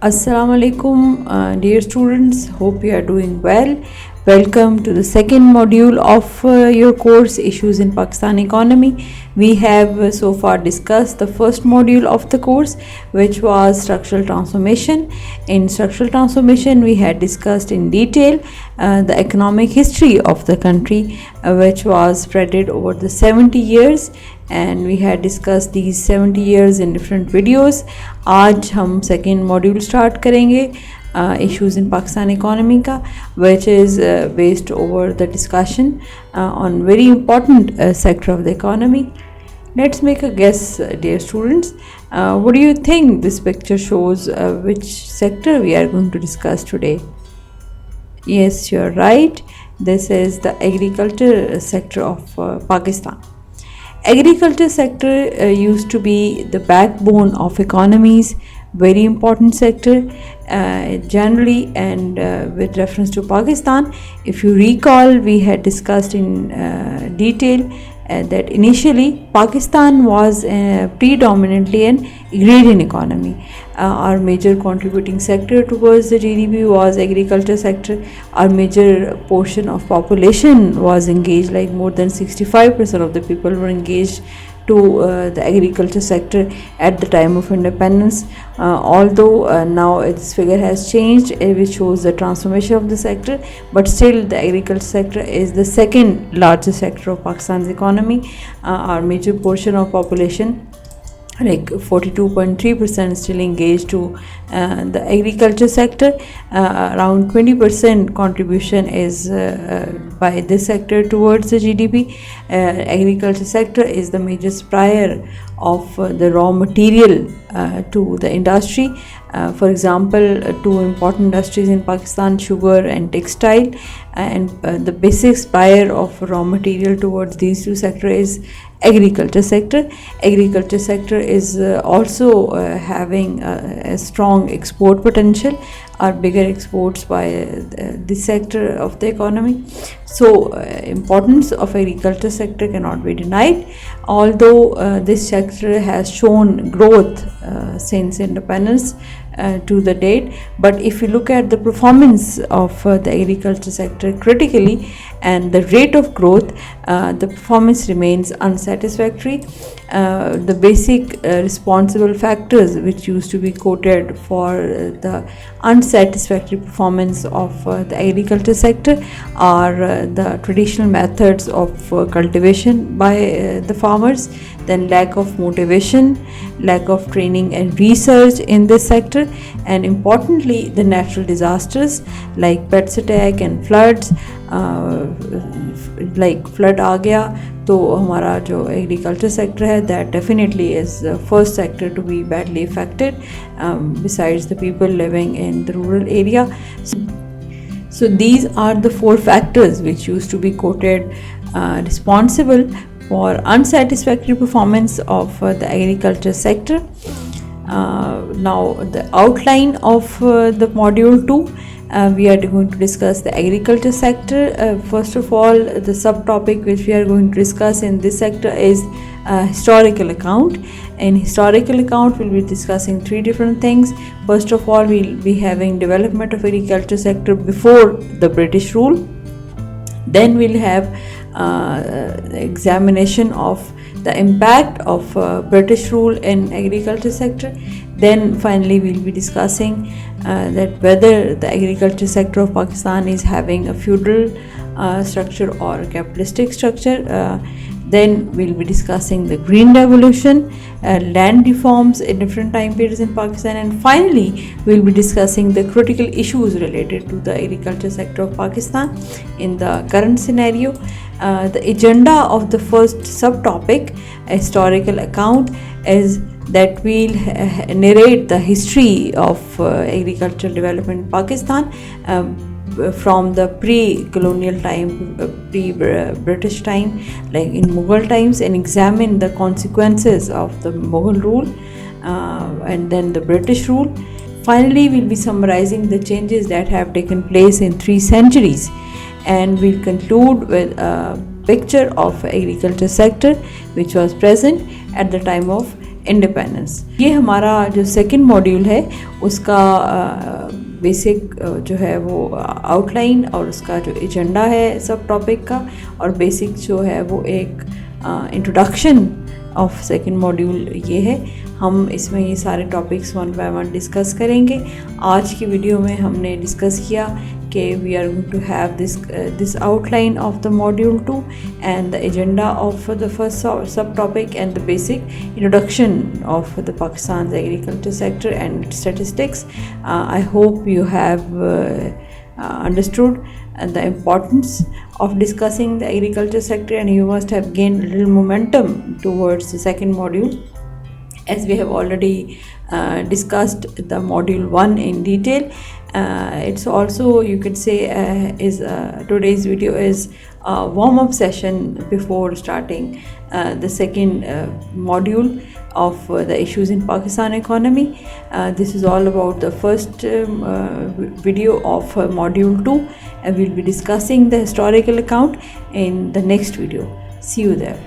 Assalamu alaikum, dear students. Hope you are doing well. Welcome to the second module of your course Issues in Pakistan Economy. We have so far discussed the first module of the course, which was structural transformation. In structural transformation, we had discussed in detail the economic history of the country, which was spreaded over the 70 years, and we had discussed these 70 years in different videos. आज हम second module start करेंगे issues in Pakistan economy का, which is based over the discussion on very important sector of the economy. Let's make a guess, dear students. What do you think this picture shows? Which sector we are going to discuss today? Yes, you're right. This is the agriculture sector of Pakistan. Agriculture sector used to be the backbone of economies, very important sector generally, and with reference to Pakistan. If you recall, we had discussed in detail that initially Pakistan was predominantly an agrarian economy. Our major contributing sector towards the GDP was agriculture sector. Our major portion of population was engaged, like more than 65% of the people were engaged to the agriculture sector at the time of independence. Although now this figure has changed, which shows the transformation of the sector, but still the agriculture sector is the second largest sector of Pakistan's economy. Our major portion of population, like 42.3%, still engaged to the agriculture sector. Around 20% contribution is by this sector towards the GDP. Agriculture sector is the major supplier of the raw material to the industry. For example, two important industries in Pakistan, sugar and textile, and the basic supplier of raw material towards these two sectors is agriculture sector. Agriculture sector is also having a strong export potential, or bigger exports by this sector of the economy. So importance of agriculture sector cannot be denied, although this sector has shown growth since independence to the date. But if you look at the performance of the agriculture sector critically and the rate of growth, the performance remains unsatisfactory. The basic responsible factors which used to be quoted for the unsatisfactory performance of the agriculture sector are the traditional methods of cultivation by the farmers, then lack of motivation, lack of training and research in this sector, and importantly the natural disasters like pest attack and floods. Like flood आ गया तो हमारा जो agriculture sector है, that definitely is the first sector to be badly affected, besides the people living in the rural area. So these are the four factors which used to be quoted responsible for unsatisfactory performance of the agriculture sector. Now the outline of the module 2, we are going to discuss the agriculture sector. First of all, the subtopic which we are going to discuss in this sector is historical account. In historical account, we'll be discussing three different things. First of all, we'll be having development of agriculture sector before the British rule. Then we'll have examination of the impact of British rule in agriculture sector. Then finally we'll be discussing that whether the agriculture sector of Pakistan is having a feudal structure or a capitalistic structure. Then we'll be discussing the Green Revolution, land reforms in different time periods in Pakistan, and finally we'll be discussing the critical issues related to the agriculture sector of Pakistan in the current scenario. The agenda of the first subtopic, historical account, is that we'll narrate the history of agricultural development in Pakistan from the pre-colonial time, pre-British time, like in Mughal times, and examine the consequences of the Mughal rule and then the British rule. Finally, we'll be summarizing the changes that have taken place in 3 centuries, and we'll conclude with a picture of agriculture sector which was present at the time of independence. ये हमारा जो second module है उसका basic जो है वो outline और उसका जो एजेंडा है सब टॉपिक का, और बेसिक जो है वो एक इंट्रोडक्शन ऑफ सेकंड मॉड्यूल ये है। हम इसमें ये सारे topics one by one discuss करेंगे। आज की वीडियो में हमने डिस्कस किया कि we are going to have this outline of the module 2 and the agenda of the first sub topic and the basic introduction of the Pakistan agriculture sector and statistics. I hope you have understood the importance of discussing the agriculture sector, and you must have gained a little momentum towards the second module, as we have already discussed the module 1 in detail. It's also, you could say, is today's video is a warm-up session before starting the second module of the issues in Pakistan economy. This is all about the first video of module 2, and we'll be discussing the historical account in the next video. See you there.